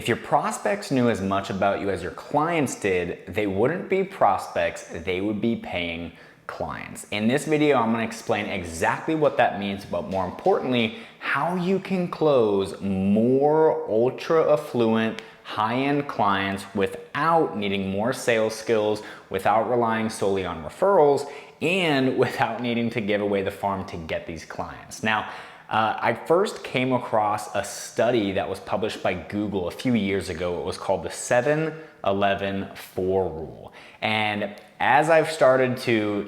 If your prospects knew as much about you as your clients did, they wouldn't be prospects, they would be paying clients. In this video, I'm gonna explain exactly what that means, but more importantly, how you can close more ultra affluent, high-end clients without needing more sales skills, without relying solely on referrals, and without needing to give away the farm to get these clients. Now, I first came across a study that was published by Google a few years ago. It was called the 7-11-4 rule. And as I've started to,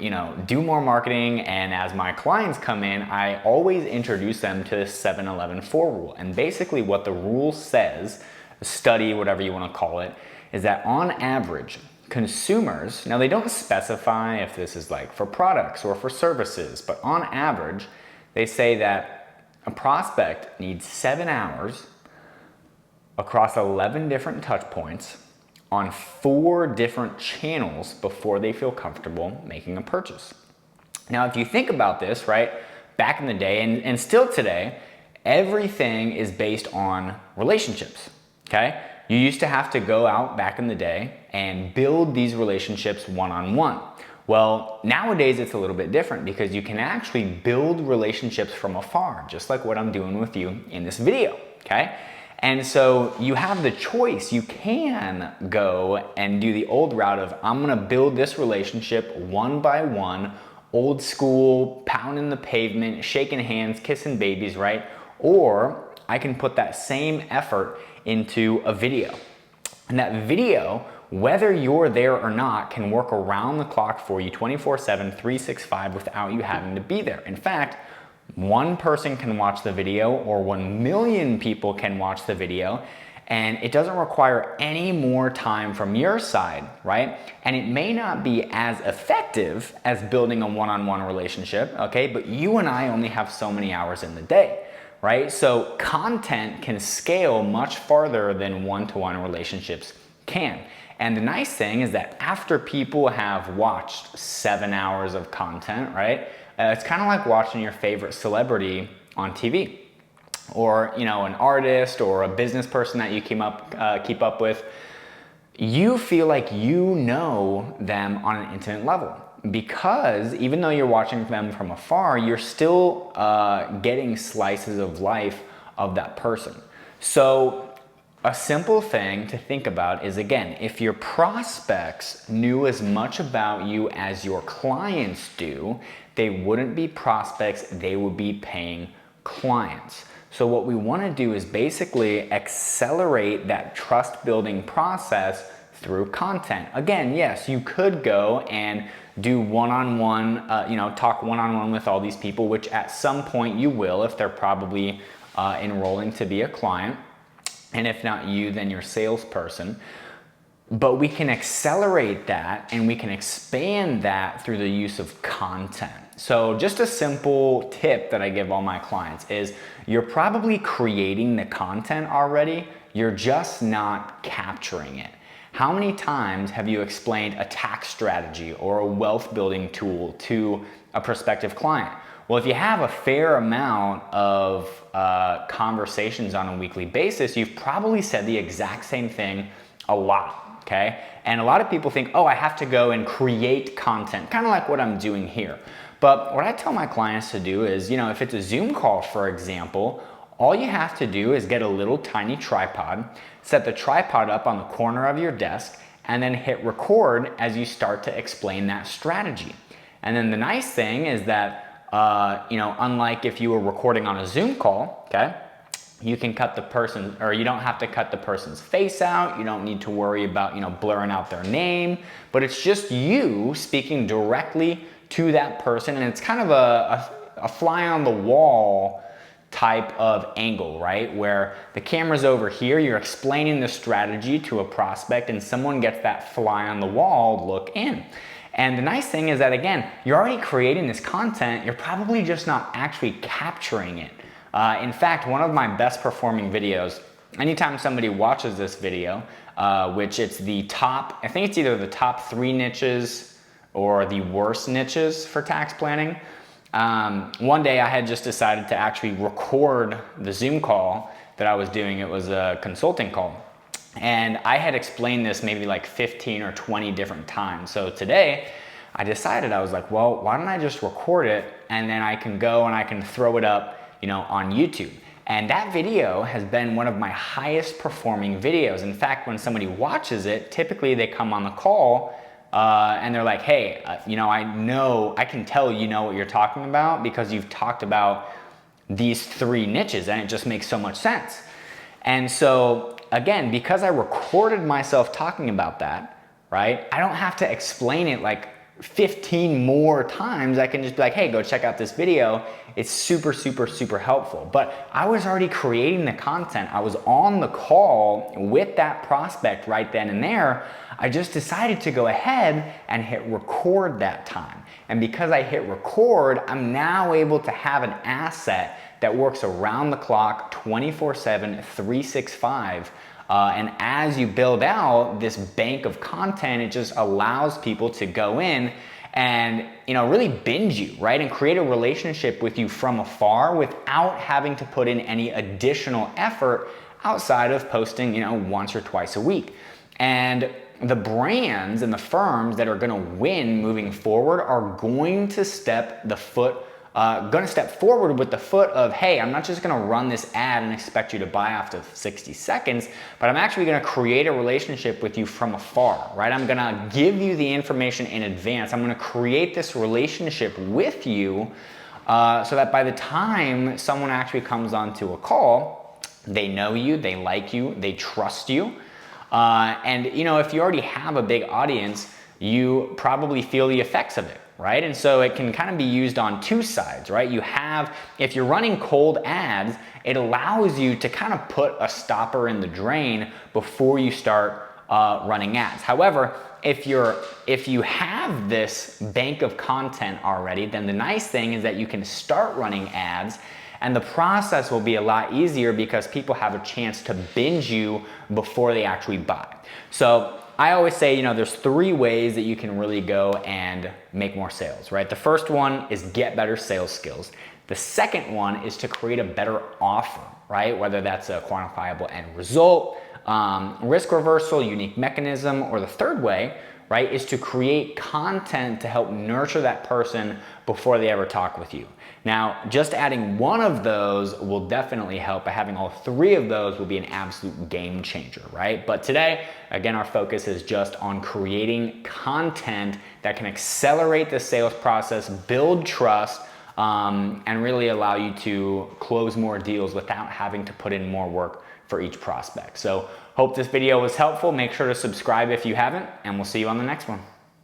do more marketing and as my clients come in, I always introduce them to the 7-11-4 rule. And basically what the rule says, study, whatever you want to call it, is that on average, consumers, now they don't specify if this is like for products or for services, but on average, they say that a prospect needs 7 hours across 11 different touch points on 4 different channels before they feel comfortable making a purchase. Now, if you think about this, right, back in the day and still today, everything is based on relationships, okay? You used to have to go out back in the day and build these relationships one-on-one. Well, nowadays it's a little bit different because you can actually build relationships from afar, just like what I'm doing with you in this video, okay? And so you have the choice. You can go and do the old route of, I'm gonna build this relationship one by one, old school, pounding the pavement, shaking hands, kissing babies, right? Or I can put that same effort into a video. And that video, whether you're there or not, can work around the clock for you 24/7, 365 without you having to be there. In fact, one person can watch the video or 1 million people can watch the video, and it doesn't require any more time from your side, right? And it may not be as effective as building a one-on-one relationship, okay? But you and I only have so many hours in the day, right? So content can scale much farther than one-to-one relationships can. And the nice thing is that after people have watched 7 hours of content, right? It's kind of like watching your favorite celebrity on TV, or an artist or a business person that you keep up with. You feel like you know them on an intimate level because even though you're watching them from afar, you're still getting slices of life of that person. So a simple thing to think about is, again, if your prospects knew as much about you as your clients do, they wouldn't be prospects, they would be paying clients. So what we want to do is basically accelerate that trust building process through content. Again, yes, you could go and do one-on-one, talk one-on-one with all these people, which at some point you will if they're probably enrolling to be a client. And if not you, then your salesperson. But we can accelerate that and we can expand that through the use of content. So just a simple tip that I give all my clients is you're probably creating the content already, you're just not capturing it. How many times have you explained a tax strategy or a wealth building tool to a prospective client? Well, if you have a fair amount of conversations on a weekly basis, you've probably said the exact same thing a lot, okay? And a lot of people think, oh, I have to go and create content, kind of like what I'm doing here. But what I tell my clients to do is, if it's a Zoom call, for example, all you have to do is get a little tiny tripod, set the tripod up on the corner of your desk, and then hit record as you start to explain that strategy. And then the nice thing is that unlike if you were recording on a Zoom call, okay, you can cut the person, or you don't have to cut the person's face out. You don't need to worry about, blurring out their name, but it's just you speaking directly to that person. And it's kind of a fly on the wall type of angle, right? Where the camera's over here, you're explaining the strategy to a prospect and someone gets that fly on the wall look in. And the nice thing is that, again, you're already creating this content, you're probably just not actually capturing it. In fact, one of my best performing videos, anytime somebody watches this video, which it's the top, I think it's either the top 3 niches or the worst niches for tax planning. One day I had just decided to actually record the Zoom call that I was doing. It was a consulting call. And I had explained this maybe like 15 or 20 different times. So today I decided, I was like, well, why don't I just record it and then I can go and I can throw it up, on YouTube. And that video has been one of my highest performing videos. In fact, when somebody watches it, typically they come on the call and they're like, hey, I can tell you know what you're talking about because you've talked about these 3 niches and it just makes so much sense. And so again, because I recorded myself talking about that, right? I don't have to explain it like 15 more times. I can just be like, hey, go check out this video. It's super, super, super helpful. But I was already creating the content. I was on the call with that prospect right then and there. I just decided to go ahead and hit record that time. And because I hit record, I'm now able to have an asset that works around the clock, 24/7, 365. And as you build out this bank of content, it just allows people to go in and really binge you, right? And create a relationship with you from afar without having to put in any additional effort outside of posting, once or twice a week. And the brands and the firms that are gonna win moving forward are going to step forward with the foot of, hey, I'm not just gonna run this ad and expect you to buy after 60 seconds, but I'm actually gonna create a relationship with you from afar, right? I'm gonna give you the information in advance. I'm gonna create this relationship with you so that by the time someone actually comes onto a call, they know you, they like you, they trust you. And if you already have a big audience, you probably feel the effects of it, right? And so it can kind of be used on 2 sides, right? If you're running cold ads, it allows you to kind of put a stopper in the drain before you start running ads. However, if you have this bank of content already, then the nice thing is that you can start running ads and the process will be a lot easier because people have a chance to binge you before they actually buy. So I always say, there's 3 ways that you can really go and make more sales, right? The first one is get better sales skills. The second one is to create a better offer, right? Whether that's a quantifiable end result, risk reversal, unique mechanism, or the third way, right, is to create content to help nurture that person before they ever talk with you. Now, just adding one of those will definitely help, but having all 3 of those will be an absolute game changer, right? But today, again, our focus is just on creating content that can accelerate the sales process, build trust, and really allow you to close more deals without having to put in more work for each prospect. So hope this video was helpful. Make sure to subscribe if you haven't, and we'll see you on the next one.